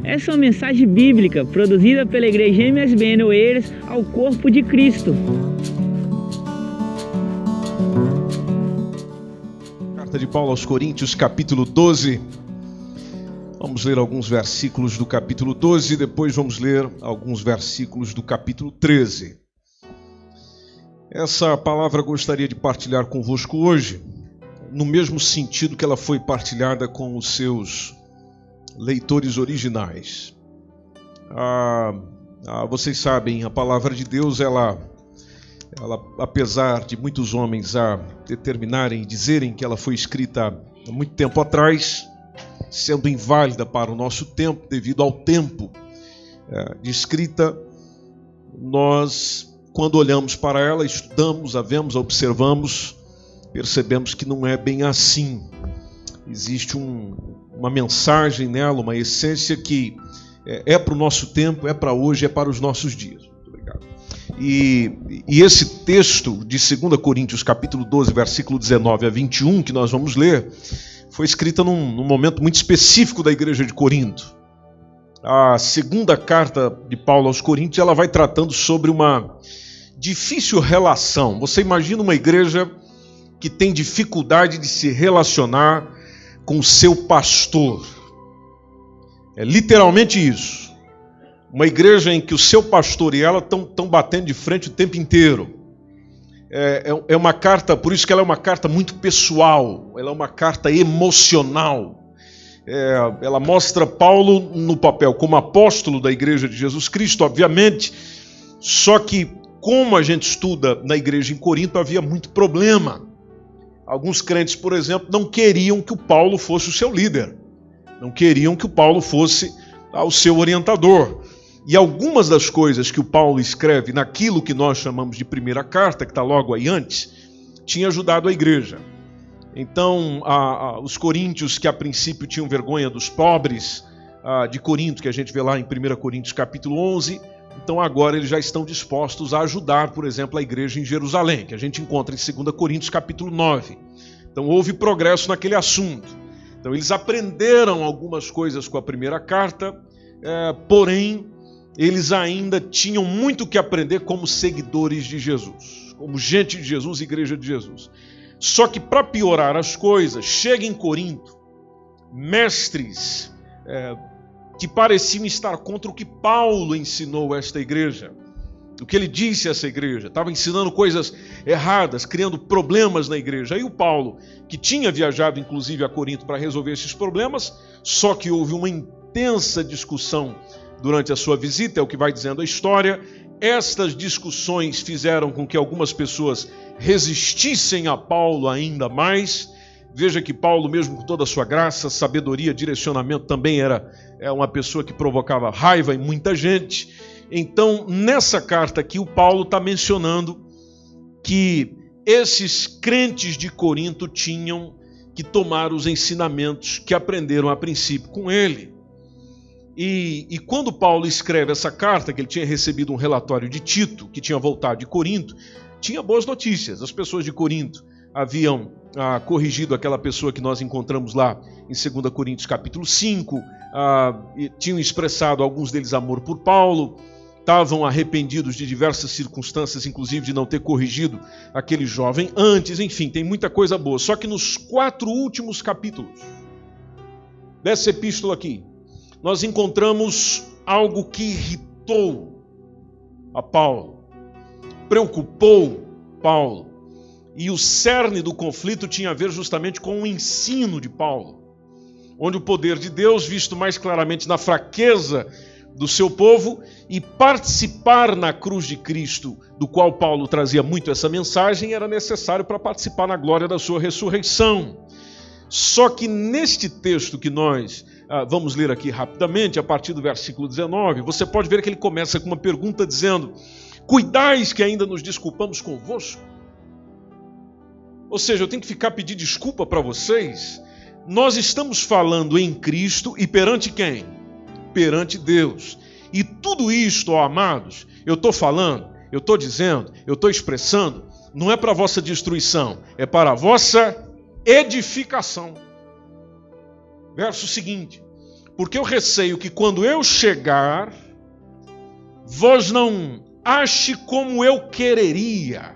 Essa é uma mensagem bíblica produzida pela Igreja MSBN Oeiras ao Corpo de Cristo. Carta de Paulo aos Coríntios, capítulo 12. Vamos ler alguns versículos do capítulo 12, depois vamos ler alguns versículos do capítulo 13. Essa palavra gostaria de partilhar convosco hoje, no mesmo sentido que ela foi partilhada com os seus leitores originais. Vocês sabem, a palavra de Deus, ela, apesar de muitos homens determinarem e dizerem que ela foi escrita há muito tempo atrás, sendo inválida para o nosso tempo, devido ao tempo de escrita, nós, quando olhamos para ela, estudamos, a vemos, a observamos, percebemos que não é bem assim. Existe uma mensagem nela, uma essência que é para o nosso tempo, é para hoje, é para os nossos dias. Muito obrigado. E esse texto de 2 Coríntios, capítulo 12, versículo 19 a 21, que nós vamos ler, foi escrita num momento muito específico da igreja de Corinto. A segunda carta de Paulo aos Coríntios, ela vai tratando sobre uma difícil relação. Você imagina uma igreja que tem dificuldade de se relacionar com o seu pastor. É literalmente isso. Uma igreja em que o seu pastor e ela estão batendo de frente o tempo inteiro. É uma carta, por isso que ela é uma carta muito pessoal, ela é uma carta emocional. Ela mostra Paulo no papel como apóstolo da igreja de Jesus Cristo, obviamente, só que como a gente estuda na igreja em Corinto, havia muito problema. Alguns crentes, por exemplo, não queriam que o Paulo fosse o seu líder, não queriam que o Paulo fosse o seu orientador. E algumas das coisas que o Paulo escreve naquilo que nós chamamos de primeira carta, que está logo aí antes, tinha ajudado a igreja. Então, os coríntios que a princípio tinham vergonha dos pobres de Corinto, que a gente vê lá em 1 Coríntios capítulo 11, então agora eles já estão dispostos a ajudar, por exemplo, a igreja em Jerusalém, que a gente encontra em 2 Coríntios capítulo 9. Então houve progresso naquele assunto. Então eles aprenderam algumas coisas com a primeira carta, porém eles ainda tinham muito que aprender como seguidores de Jesus, como gente de Jesus, igreja de Jesus. Só que para piorar as coisas, chega em Corinto mestres que pareciam estar contra o que Paulo ensinou a esta igreja, o que ele disse a essa igreja. Estava ensinando coisas erradas, criando problemas na igreja. Aí o Paulo, que tinha viajado inclusive a Corinto para resolver esses problemas, só que houve uma intensa discussão durante a sua visita, é o que vai dizendo a história. Estas discussões fizeram com que algumas pessoas resistissem a Paulo ainda mais. Veja que Paulo, mesmo com toda a sua graça, sabedoria, direcionamento, também era uma pessoa que provocava raiva em muita gente. Então, nessa carta aqui, o Paulo está mencionando que esses crentes de Corinto tinham que tomar os ensinamentos que aprenderam a princípio com ele. E quando Paulo escreve essa carta, que ele tinha recebido um relatório de Tito, que tinha voltado de Corinto, tinha boas notícias. As pessoas de Corinto haviam corrigido aquela pessoa que nós encontramos lá em 2 Coríntios capítulo 5, tinham expressado alguns deles amor por Paulo, estavam arrependidos de diversas circunstâncias, inclusive de não ter corrigido aquele jovem antes. Enfim, tem muita coisa boa. Só que nos 4 últimos capítulos dessa epístola aqui, nós encontramos algo que irritou a Paulo, preocupou Paulo. E o cerne do conflito tinha a ver justamente com o ensino de Paulo, onde o poder de Deus, visto mais claramente na fraqueza do seu povo, e participar na cruz de Cristo, do qual Paulo trazia muito essa mensagem, era necessário para participar na glória da sua ressurreição. Só que neste texto que nós vamos ler aqui rapidamente, a partir do versículo 19, você pode ver que ele começa com uma pergunta dizendo: cuidais que ainda nos desculpamos convosco? Ou seja, eu tenho que ficar pedindo desculpa para vocês? Nós estamos falando em Cristo e perante quem? Perante Deus. E tudo isto, ó amados, eu estou falando, eu estou dizendo, eu estou expressando, não é para a vossa destruição, é para a vossa edificação. Verso seguinte: porque eu receio que quando eu chegar, vós não ache como eu quereria,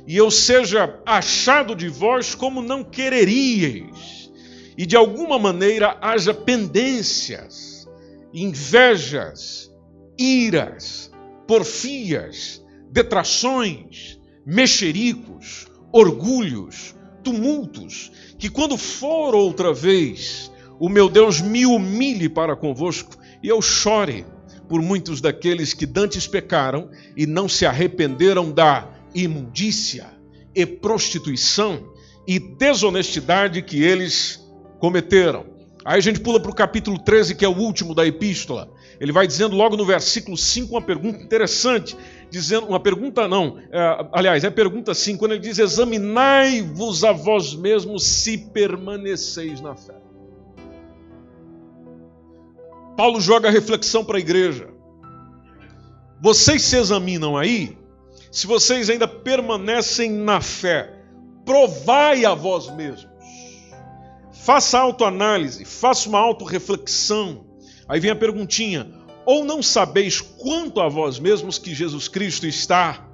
e eu seja achado de vós como não quereríeis, e de alguma maneira haja pendências, invejas, iras, porfias, detrações, mexericos, orgulhos, tumultos, que quando for outra vez, o meu Deus me humilhe para convosco e eu chore por muitos daqueles que dantes pecaram e não se arrependeram da imundícia e prostituição e desonestidade que eles cometeram. Aí a gente pula para o capítulo 13, que é o último da epístola. Ele vai dizendo logo no versículo 5 uma pergunta interessante, dizendo, uma pergunta não, aliás, é pergunta 5, quando ele diz: examinai-vos a vós mesmos se permaneceis na fé. Paulo joga a reflexão para a igreja. Vocês se examinam aí? Se vocês ainda permanecem na fé, provai a vós mesmos. Faça autoanálise, faça uma autorreflexão. Aí vem a perguntinha: ou não sabeis quanto a vós mesmos que Jesus Cristo está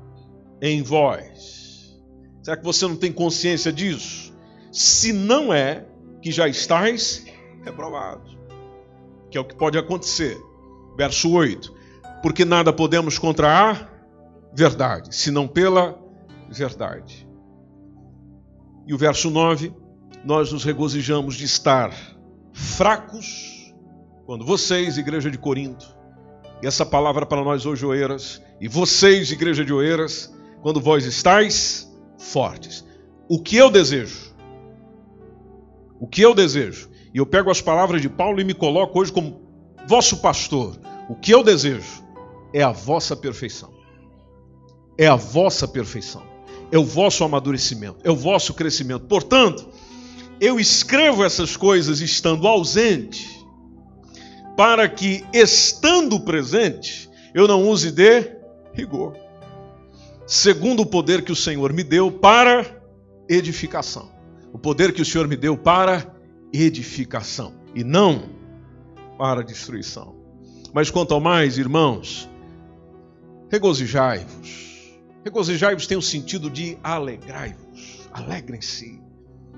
em vós? Será que você não tem consciência disso? Se não é, que já estáis reprovados. Que é o que pode acontecer. Verso 8. Porque nada podemos contra a verdade, senão pela verdade. E o verso 9. Nós nos regozijamos de estar fracos quando vocês, igreja de Corinto, e essa palavra para nós hoje, Oeiras, e vocês, igreja de Oeiras, quando vós estáis fortes. O que eu desejo, e eu pego as palavras de Paulo e me coloco hoje como vosso pastor, o que eu desejo é a vossa perfeição. É a vossa perfeição. É o vosso amadurecimento, é o vosso crescimento. Portanto, eu escrevo essas coisas estando ausente, para que, estando presente, eu não use de rigor, segundo o poder que o Senhor me deu para edificação. O poder que o Senhor me deu para edificação, e não para destruição. Mas quanto ao mais, irmãos, regozijai-vos. Regozijai-vos tem o sentido de alegrai-vos. Alegrem-se.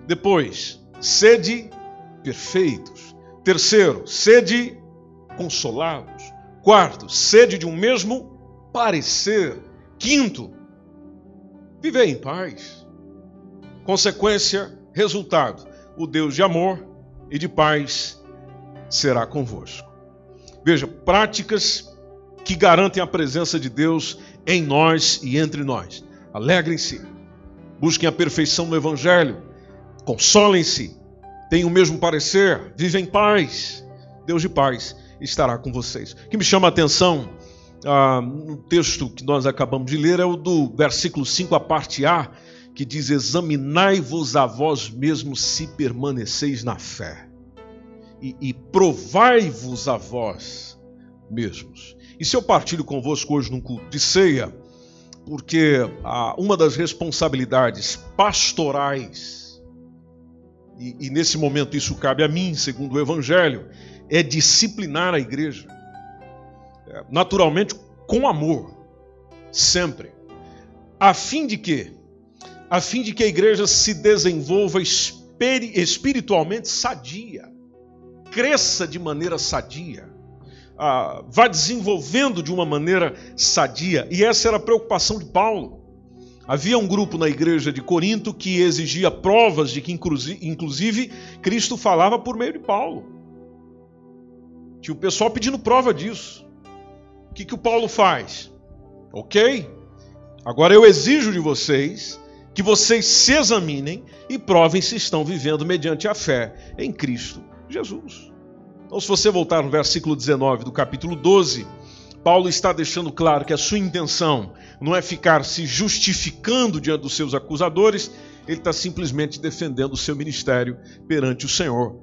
Depois, sede perfeitos. Terceiro, sede consolados. Quarto, sede de um mesmo parecer. Quinto, vivei em paz. Consequência, resultado, o Deus de amor e de paz será convosco. Veja, práticas que garantem a presença de Deus em nós e entre nós. Alegrem-se, busquem a perfeição no Evangelho, consolem-se, tenham o mesmo parecer, vivem em paz. Deus de paz estará com vocês. O que me chama a atenção no texto que nós acabamos de ler é o do versículo 5, a parte A, que diz: examinai-vos a vós mesmos se permaneceis na fé, e provai-vos a vós mesmos. E se eu partilho convosco hoje num culto de ceia, porque uma das responsabilidades pastorais, e nesse momento isso cabe a mim, segundo o Evangelho, é disciplinar a igreja. Naturalmente, com amor, sempre. A fim de quê? A fim de que a igreja se desenvolva espiritualmente sadia, cresça de maneira sadia, vá desenvolvendo de uma maneira sadia. E essa era a preocupação de Paulo. Havia um grupo na igreja de Corinto que exigia provas de que, inclusive, Cristo falava por meio de Paulo. Tinha o pessoal pedindo prova disso. O que o Paulo faz? Ok, agora eu exijo de vocês que vocês se examinem e provem se estão vivendo mediante a fé em Cristo Jesus. Então, se você voltar no versículo 19 do capítulo 12, Paulo está deixando claro que a sua intenção não é ficar se justificando diante dos seus acusadores, ele está simplesmente defendendo o seu ministério perante o Senhor,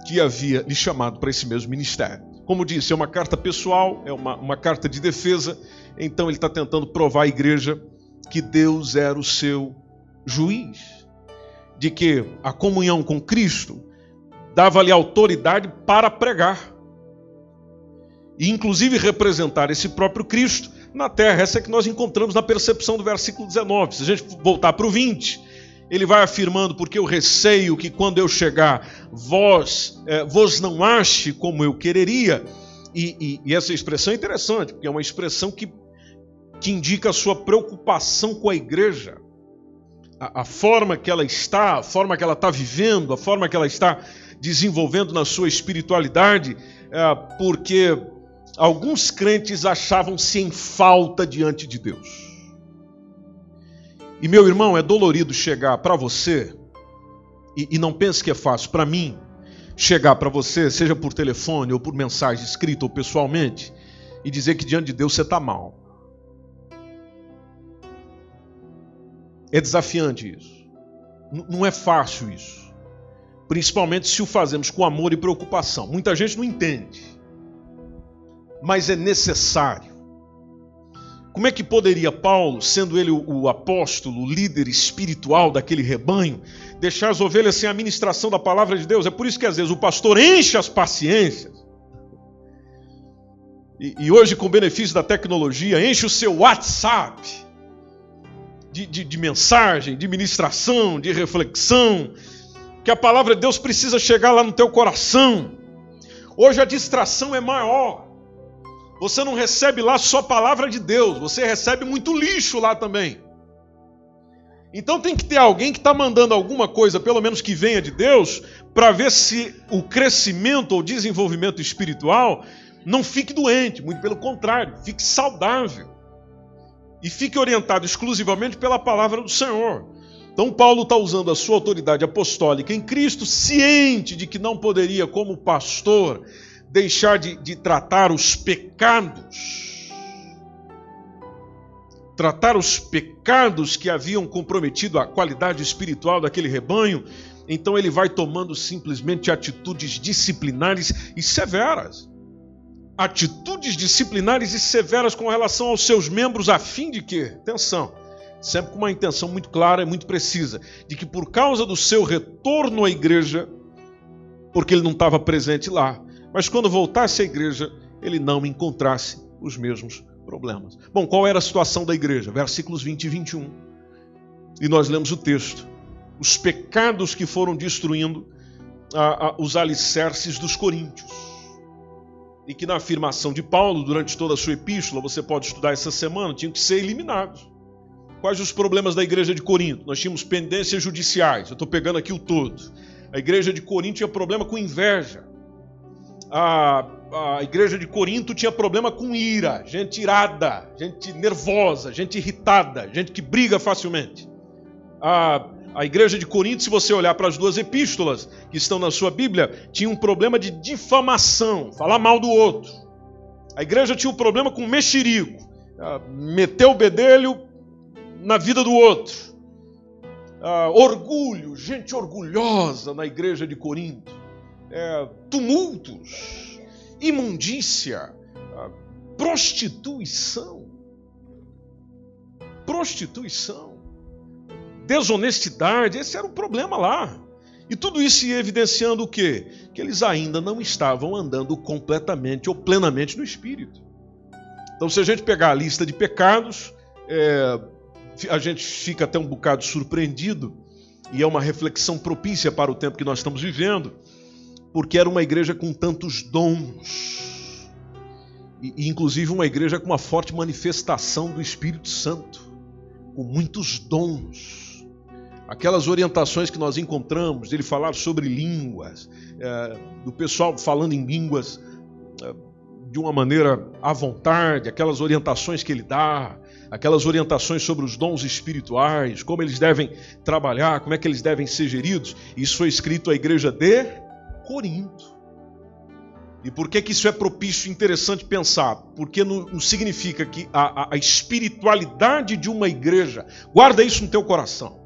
que havia lhe chamado para esse mesmo ministério. Como disse, é uma carta pessoal, é uma carta de defesa, então ele está tentando provar à igreja que Deus era o seu juiz, de que a comunhão com Cristo dava-lhe autoridade para pregar. E inclusive representar esse próprio Cristo na terra. Essa é que nós encontramos na percepção do versículo 19. Se a gente voltar para o 20, ele vai afirmando: porque eu receio que quando eu chegar, vos não ache como eu quereria. E essa expressão é interessante, porque é uma expressão que indica a sua preocupação com a igreja. A forma que ela está, a forma que ela está vivendo, a forma que ela está desenvolvendo na sua espiritualidade, porque alguns crentes achavam-se em falta diante de Deus. E meu irmão, é dolorido chegar para você, e não pense que é fácil, para mim, chegar para você, seja por telefone ou por mensagem escrita ou pessoalmente, e dizer que diante de Deus você está mal. É desafiante isso. Não é fácil isso. Principalmente se o fazemos com amor e preocupação. Muita gente não entende. Mas é necessário. Como é que poderia Paulo, sendo ele o apóstolo, o líder espiritual daquele rebanho, deixar as ovelhas sem a ministração da palavra de Deus? É por isso que às vezes o pastor enche as paciências. E hoje, com o benefício da tecnologia, enche o seu WhatsApp de mensagem, de ministração, de reflexão, que a palavra de Deus precisa chegar lá no teu coração. Hoje a distração é maior. Você não recebe lá só a palavra de Deus, você recebe muito lixo lá também. Então tem que ter alguém que está mandando alguma coisa, pelo menos que venha de Deus, para ver se o crescimento ou desenvolvimento espiritual não fique doente, muito pelo contrário, fique saudável. E fique orientado exclusivamente pela palavra do Senhor. Então Paulo está usando a sua autoridade apostólica em Cristo, ciente de que não poderia, como pastor, deixar de tratar os pecados. Tratar os pecados que haviam comprometido a qualidade espiritual daquele rebanho. Então ele vai tomando simplesmente atitudes disciplinares e severas. Atitudes disciplinares e severas com relação aos seus membros, a fim de que, atenção, sempre com uma intenção muito clara e muito precisa, de que por causa do seu retorno à igreja, porque ele não estava presente lá, mas quando voltasse à igreja, ele não encontrasse os mesmos problemas. Bom, qual era a situação da igreja? Versículos 20 e 21. E nós lemos o texto. Os pecados que foram destruindo os alicerces dos coríntios. E que na afirmação de Paulo, durante toda a sua epístola, você pode estudar essa semana, tinham que ser eliminados. Quais os problemas da igreja de Corinto? Nós tínhamos pendências judiciais, eu estou pegando aqui o todo. A igreja de Corinto tinha problema com inveja. A igreja de Corinto tinha problema com ira, gente irada, gente nervosa, gente irritada, gente que briga facilmente. A igreja de Corinto, se você olhar para as duas epístolas que estão na sua Bíblia, tinha um problema de difamação, falar mal do outro. A igreja tinha um problema com mexerico, meter o bedelho na vida do outro. Orgulho, gente orgulhosa na igreja de Corinto. Tumultos, imundícia, prostituição, desonestidade, esse era o problema lá. E tudo isso ia evidenciando o quê? Que eles ainda não estavam andando completamente ou plenamente no Espírito. Então, se a gente pegar a lista de pecados, a gente fica até um bocado surpreendido, e é uma reflexão propícia para o tempo que nós estamos vivendo, porque era uma igreja com tantos dons, e inclusive uma igreja com uma forte manifestação do Espírito Santo, com muitos dons. Aquelas orientações que nós encontramos, dele falar sobre línguas, do pessoal falando em línguas de uma maneira à vontade, aquelas orientações que ele dá, aquelas orientações sobre os dons espirituais, como eles devem trabalhar, como é que eles devem ser geridos. Isso foi escrito à igreja de Corinto. E por que isso é propício e interessante pensar? Porque não significa que a espiritualidade de uma igreja, guarda isso no teu coração.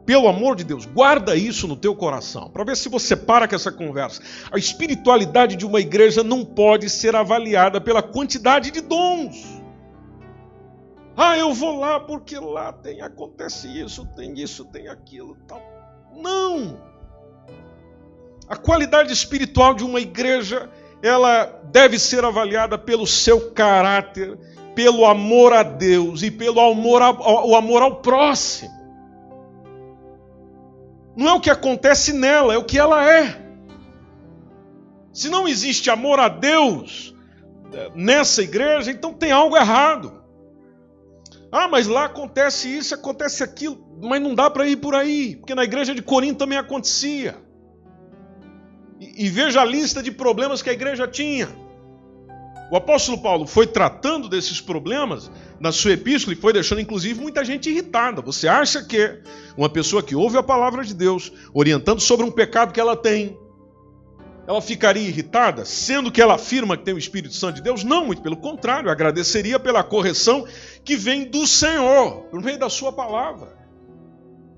Pelo amor de Deus, guarda isso no teu coração, para ver se você para com essa conversa. A espiritualidade de uma igreja não pode ser avaliada pela quantidade de dons. Eu vou lá porque lá acontece isso, tem aquilo, tal. Não! A qualidade espiritual de uma igreja, ela deve ser avaliada pelo seu caráter, pelo amor a Deus e pelo amor ao próximo. Não é o que acontece nela, é o que ela é. Se não existe amor a Deus nessa igreja, então tem algo errado. Ah, mas lá acontece isso, acontece aquilo, mas não dá para ir por aí, porque na igreja de Corinto também acontecia. E veja a lista de problemas que a igreja tinha. O apóstolo Paulo foi tratando desses problemas na sua epístola e foi deixando inclusive muita gente irritada. Você acha que uma pessoa que ouve a palavra de Deus, orientando sobre um pecado que ela tem, ela ficaria irritada, sendo que ela afirma que tem o Espírito Santo de Deus? Não, muito pelo contrário, agradeceria pela correção que vem do Senhor, por meio da sua palavra.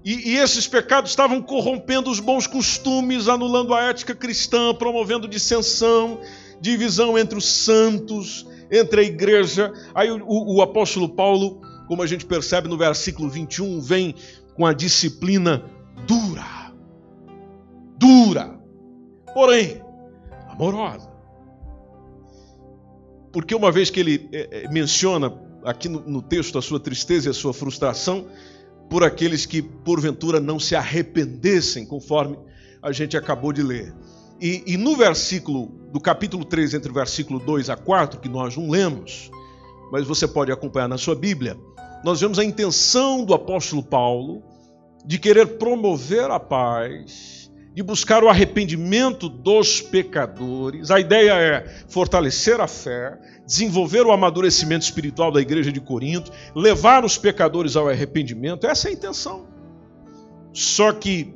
E esses pecados estavam corrompendo os bons costumes, anulando a ética cristã, promovendo dissensão, divisão entre os santos, entre a igreja. Aí o apóstolo Paulo, como a gente percebe no versículo 21, vem com a disciplina dura, porém amorosa. Porque uma vez que ele menciona aqui no texto a sua tristeza e a sua frustração por aqueles que porventura não se arrependessem, conforme a gente acabou de ler. E no versículo do capítulo 3, entre o versículo 2 a 4, que nós não lemos, mas você pode acompanhar na sua Bíblia, nós vemos a intenção do apóstolo Paulo de querer promover a paz, de buscar o arrependimento dos pecadores. A ideia é fortalecer a fé, desenvolver o amadurecimento espiritual da igreja de Corinto, levar os pecadores ao arrependimento. Essa é a intenção. Só que,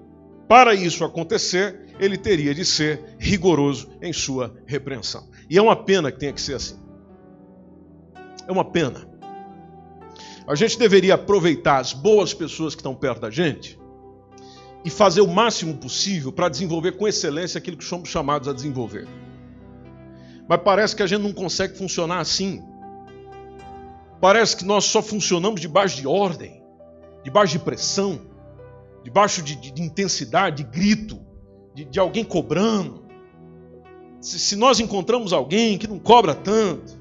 para isso acontecer, ele teria de ser rigoroso em sua repreensão. E é uma pena que tenha que ser assim. É uma pena. A gente deveria aproveitar as boas pessoas que estão perto da gente e fazer o máximo possível para desenvolver com excelência aquilo que somos chamados a desenvolver. Mas parece que a gente não consegue funcionar assim. Parece que nós só funcionamos debaixo de ordem, debaixo de pressão, debaixo de intensidade, de grito, de alguém cobrando. Se nós encontramos alguém que não cobra tanto,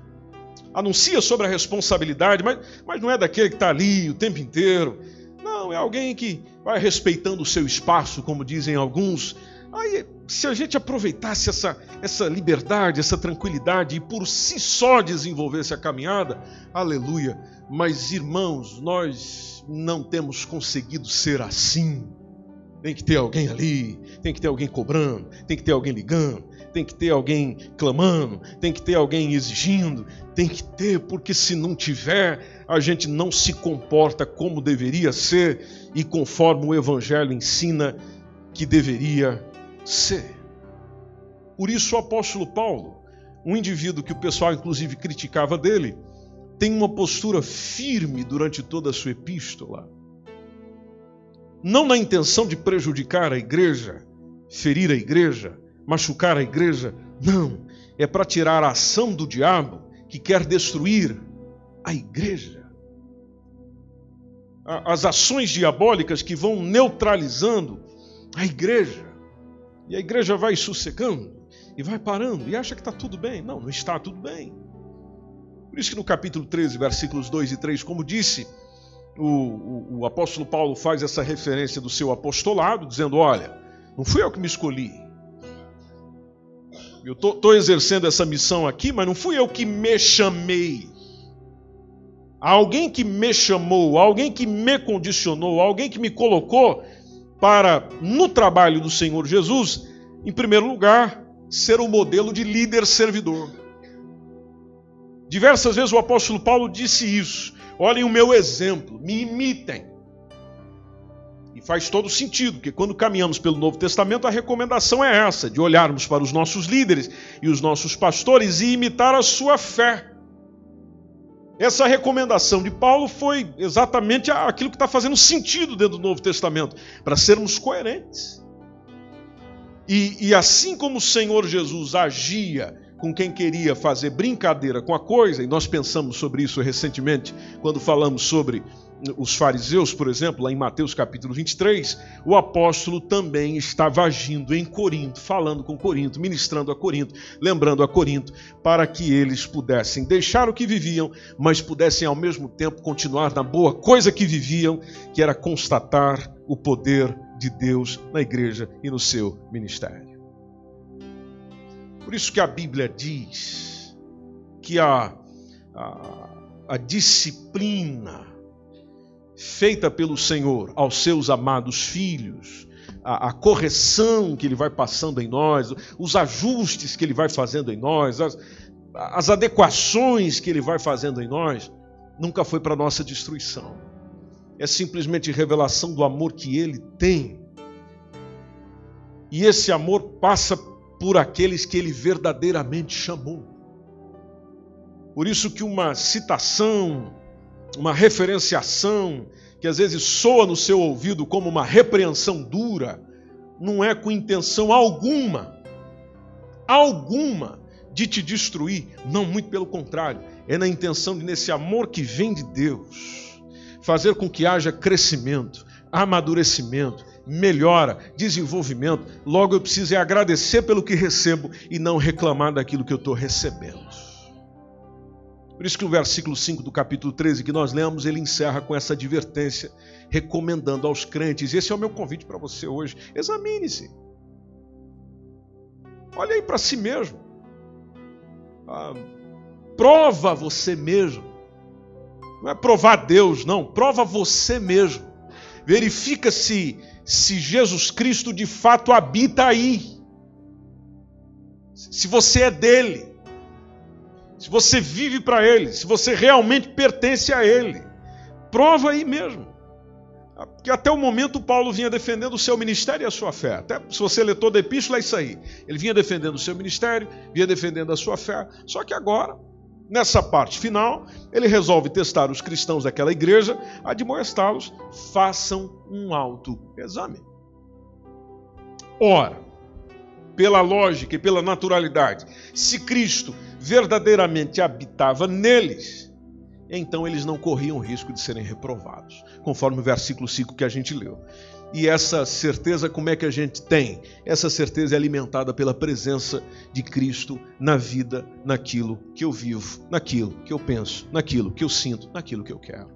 anuncia sobre a responsabilidade, mas não é daquele que está ali o tempo inteiro. Não, é alguém que vai respeitando o seu espaço, como dizem alguns. Aí, se a gente aproveitasse essa liberdade, essa tranquilidade e por si só desenvolvesse a caminhada, aleluia. Mas, irmãos, nós não temos conseguido ser assim. Tem que ter alguém ali, tem que ter alguém cobrando, tem que ter alguém ligando, tem que ter alguém clamando, tem que ter alguém exigindo, tem que ter, porque se não tiver, a gente não se comporta como deveria ser e conforme o Evangelho ensina que deveria ser. Por isso o apóstolo Paulo, um indivíduo que o pessoal inclusive criticava dele, tem uma postura firme durante toda a sua epístola. Não na intenção de prejudicar a igreja, ferir a igreja, machucar a igreja, não. É para tirar a ação do diabo que quer destruir a igreja. As ações diabólicas que vão neutralizando a igreja. E a igreja vai sossegando e vai parando e acha que está tudo bem. Não, não está tudo bem. Por isso que no capítulo 13, versículos 2 e 3, como disse, o apóstolo Paulo faz essa referência do seu apostolado, dizendo, olha, não fui eu que me escolhi. Eu estou exercendo essa missão aqui, mas não fui eu que me chamei. Há alguém que me chamou, alguém que me condicionou, alguém que me colocou para, no trabalho do Senhor Jesus, em primeiro lugar, ser um modelo de líder servidor. Diversas vezes o apóstolo Paulo disse isso. Olhem o meu exemplo, me imitem. E faz todo sentido, porque quando caminhamos pelo Novo Testamento, a recomendação é essa, de olharmos para os nossos líderes e os nossos pastores e imitar a sua fé. Essa recomendação de Paulo foi exatamente aquilo que está fazendo sentido dentro do Novo Testamento, para sermos coerentes. E assim como o Senhor Jesus agia com quem queria fazer brincadeira com a coisa, e nós pensamos sobre isso recentemente, quando falamos sobre os fariseus, por exemplo, lá em Mateus capítulo 23, o apóstolo também estava agindo em Corinto, falando com Corinto, ministrando a Corinto, lembrando a Corinto, para que eles pudessem deixar o que viviam, mas pudessem ao mesmo tempo continuar na boa coisa que viviam, que era constatar o poder de Deus na igreja e no seu ministério. Por isso que a Bíblia diz que a disciplina feita pelo Senhor aos seus amados filhos, a correção que Ele vai passando em nós, os ajustes que Ele vai fazendo em nós, as adequações que Ele vai fazendo em nós, nunca foi para nossa destruição. É simplesmente revelação do amor que Ele tem. E esse amor passa por aqueles que Ele verdadeiramente chamou. Por isso que uma citação, uma referenciação, que às vezes soa no seu ouvido como uma repreensão dura, não é com intenção alguma de te destruir, não, muito pelo contrário, é na intenção de, nesse amor que vem de Deus, fazer com que haja crescimento, amadurecimento, melhora, desenvolvimento. Logo eu preciso agradecer pelo que recebo e não reclamar daquilo que eu estou recebendo. Por isso que o versículo 5 do capítulo 13 que nós lemos, ele encerra com essa advertência, recomendando aos crentes. Esse é o meu convite para você hoje. Examine-se. Olha aí para si mesmo. Prova você mesmo. Não é provar Deus, não. Prova você mesmo. Verifica se Jesus Cristo de fato habita aí. Se você é dele. Se você vive para Ele, se você realmente pertence a Ele, prova aí mesmo. Porque até o momento Paulo vinha defendendo o seu ministério e a sua fé. Até se você ler toda a epístola, é isso aí. Ele vinha defendendo o seu ministério, vinha defendendo a sua fé. Só que agora, nessa parte final, ele resolve testar os cristãos daquela igreja, admoestá-los, façam um autoexame. Ora, pela lógica e pela naturalidade, se Cristo verdadeiramente habitava neles, então eles não corriam o risco de serem reprovados, conforme o versículo 5 que a gente leu. E essa certeza, como é que a gente tem? Essa certeza é alimentada pela presença de Cristo na vida, naquilo que eu vivo, naquilo que eu penso, naquilo que eu sinto, naquilo que eu quero.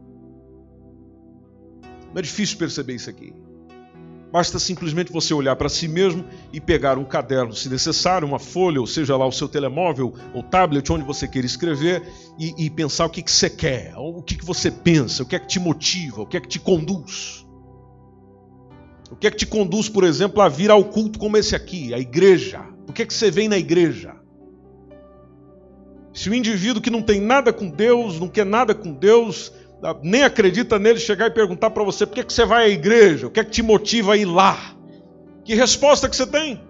Não é difícil perceber isso aqui. Basta simplesmente você olhar para si mesmo e pegar um caderno, se necessário, uma folha, ou seja lá o seu telemóvel ou tablet, onde você queira escrever, e pensar o que você quer, o que você pensa, o que é que te motiva, o que é que te conduz. O que é que te conduz, por exemplo, a vir ao culto como esse aqui, a igreja? Por que é que você vem na igreja? Se o indivíduo que não tem nada com Deus, não quer nada com Deus, nem acredita nele, chegar e perguntar para você por que você vai à igreja, o que é que te motiva a ir lá? Que resposta que você tem?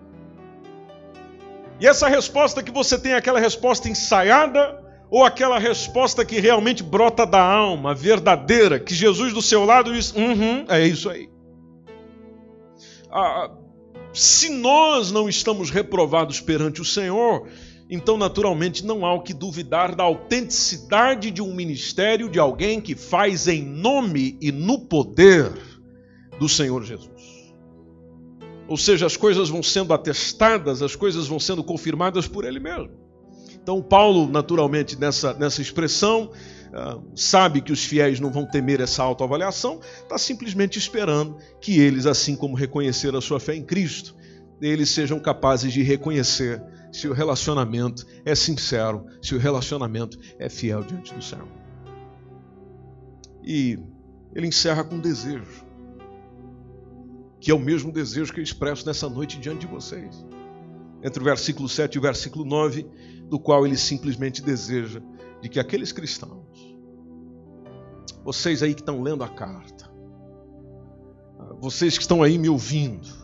E essa resposta que você tem é aquela resposta ensaiada ou aquela resposta que realmente brota da alma, verdadeira, que Jesus do seu lado diz, é isso aí. Se nós não estamos reprovados perante o Senhor, então, naturalmente, não há o que duvidar da autenticidade de um ministério de alguém que faz em nome e no poder do Senhor Jesus. Ou seja, as coisas vão sendo atestadas, as coisas vão sendo confirmadas por Ele mesmo. Então, Paulo, naturalmente, nessa expressão, sabe que os fiéis não vão temer essa autoavaliação, está simplesmente esperando que eles, assim como reconheceram a sua fé em Cristo, eles sejam capazes de reconhecer se o relacionamento é sincero, se o relacionamento é fiel diante do Senhor. E ele encerra com um desejo, que é o mesmo desejo que eu expresso nessa noite diante de vocês. Entre o versículo 7 e o versículo 9, do qual ele simplesmente deseja de que aqueles cristãos, vocês aí que estão lendo a carta, vocês que estão aí me ouvindo,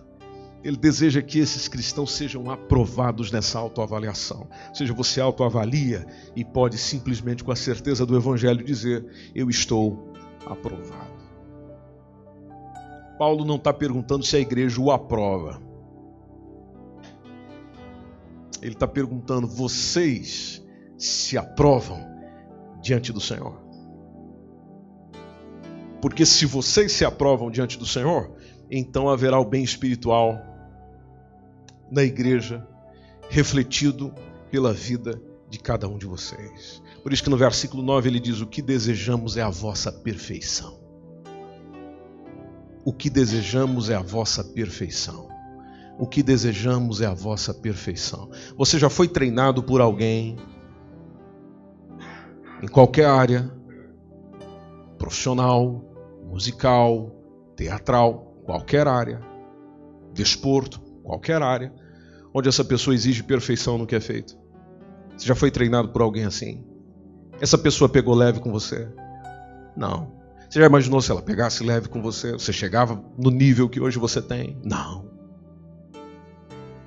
ele deseja que esses cristãos sejam aprovados nessa autoavaliação. Ou seja, você autoavalia e pode simplesmente, com a certeza do Evangelho, dizer, eu estou aprovado. Paulo não está perguntando se a igreja o aprova. Ele está perguntando: vocês se aprovam diante do Senhor? Porque se vocês se aprovam diante do Senhor, então haverá o bem espiritual na igreja, refletido pela vida de cada um de vocês. Por isso que no versículo 9 ele diz: o que desejamos é a vossa perfeição. O que desejamos é a vossa perfeição. O que desejamos é a vossa perfeição. Você já foi treinado por alguém, em qualquer área, profissional, musical, teatral, qualquer área, desporto, qualquer área, onde essa pessoa exige perfeição no que é feito? Você já foi treinado por alguém assim? Essa pessoa pegou leve com você? Não. Você já imaginou se ela pegasse leve com você? Você chegava no nível que hoje você tem? Não.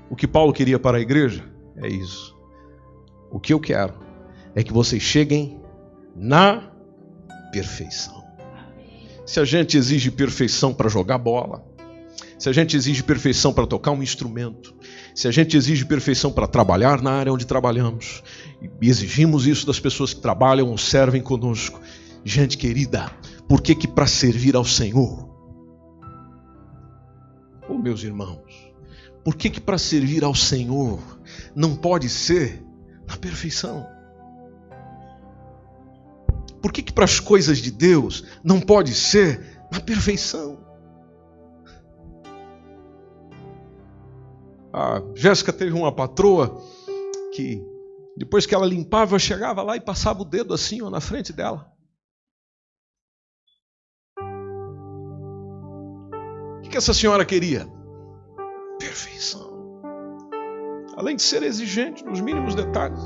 O que Paulo queria para a igreja é isso. O que eu quero é que vocês cheguem na perfeição. Se a gente exige perfeição para jogar bola, se a gente exige perfeição para tocar um instrumento, se a gente exige perfeição para trabalhar na área onde trabalhamos, e exigimos isso das pessoas que trabalham ou servem conosco, gente querida, por que para servir ao Senhor, meus irmãos, por que para servir ao Senhor não pode ser na perfeição? Por que para as coisas de Deus não pode ser na perfeição? A Jéssica teve uma patroa que, depois que ela limpava, chegava lá e passava o dedo assim, ó, na frente dela. O que essa senhora queria? Perfeição. Além de ser exigente nos mínimos detalhes.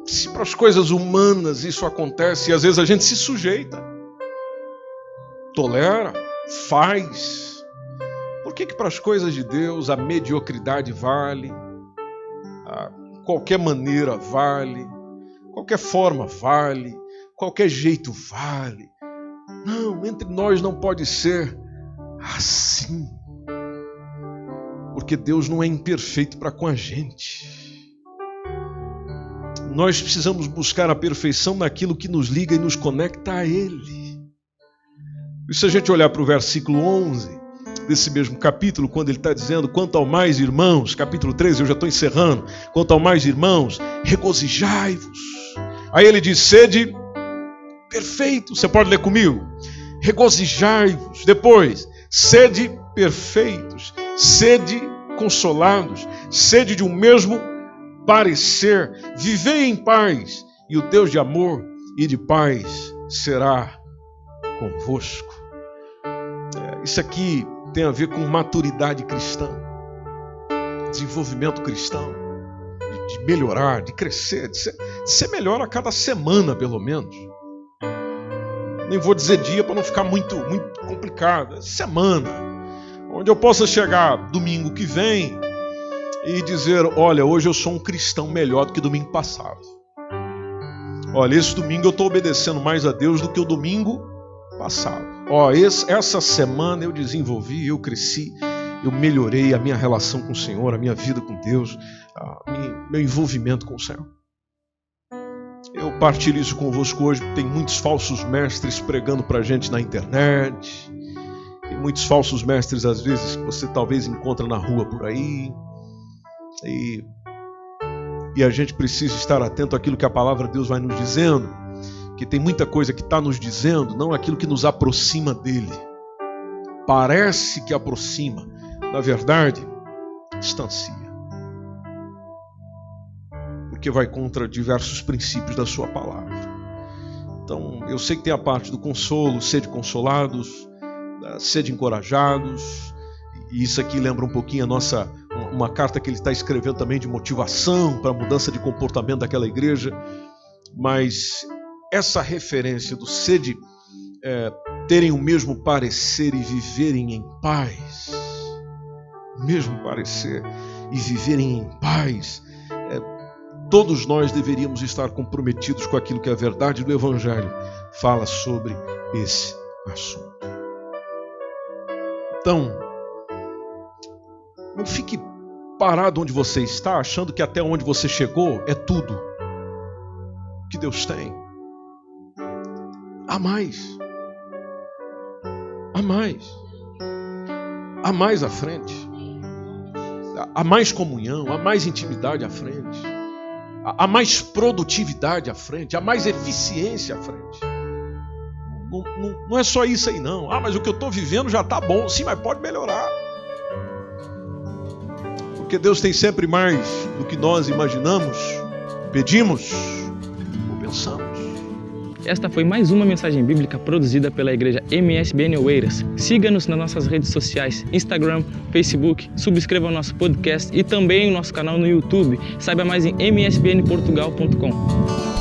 Se para as coisas humanas isso acontece, e às vezes a gente se sujeita, tolera, faz, por que para as coisas de Deus a mediocridade vale, qualquer maneira vale, qualquer forma vale, qualquer jeito vale? Não, entre nós não pode ser assim, porque Deus não é imperfeito para com a gente. Nós precisamos buscar a perfeição naquilo que nos liga e nos conecta a Ele. E se a gente olhar para o versículo 11 desse mesmo capítulo, quando ele está dizendo: quanto ao mais, irmãos, capítulo 13, eu já estou encerrando, quanto ao mais, irmãos, regozijai-vos. Aí ele diz: sede perfeitos. Você pode ler comigo? Regozijai-vos. Depois, sede perfeitos, sede consolados, sede de um mesmo parecer, vivei em paz, e o Deus de amor e de paz será convosco. Isso aqui tem a ver com maturidade cristã, desenvolvimento cristão, de melhorar, de crescer, de ser melhor a cada semana, pelo menos. Nem vou dizer dia para não ficar muito complicado. Semana, onde eu possa chegar domingo que vem e dizer: olha, hoje eu sou um cristão melhor do que domingo passado. Olha, esse domingo eu estou obedecendo mais a Deus do que o domingo passado. Essa semana eu desenvolvi, eu cresci, eu melhorei a minha relação com o Senhor, a minha vida com Deus, meu envolvimento com o Senhor. Eu partilho isso convosco hoje, porque tem muitos falsos mestres pregando para a gente na internet, tem muitos falsos mestres às vezes que você talvez encontra na rua por aí, e a gente precisa estar atento àquilo que a palavra de Deus vai nos dizendo, que tem muita coisa que está nos dizendo, não aquilo que nos aproxima dele. Parece que aproxima, na verdade, distancia. Porque vai contra diversos princípios da sua palavra. Então, eu sei que tem a parte do consolo, sede consolados, sede encorajados, e isso aqui lembra um pouquinho uma carta que ele está escrevendo também de motivação para a mudança de comportamento daquela igreja, mas essa referência do sede, terem o mesmo parecer e viverem em paz, mesmo parecer e viverem em paz, todos nós deveríamos estar comprometidos com aquilo que a verdade do Evangelho fala sobre esse assunto. Então, Não fique parado onde você está, achando que até onde você chegou é tudo que Deus tem. Há mais. Há mais. Há mais à frente. Há mais comunhão, há mais intimidade à frente. Há mais produtividade à frente, há mais eficiência à frente. Não é só isso aí não. Mas o que eu estou vivendo já está bom. Sim, mas pode melhorar. Porque Deus tem sempre mais do que nós imaginamos, pedimos ou pensamos. Esta foi mais uma mensagem bíblica produzida pela igreja MSBN Oeiras. Siga-nos nas nossas redes sociais, Instagram, Facebook, subscreva o nosso podcast e também o nosso canal no YouTube. Saiba mais em msbnportugal.com.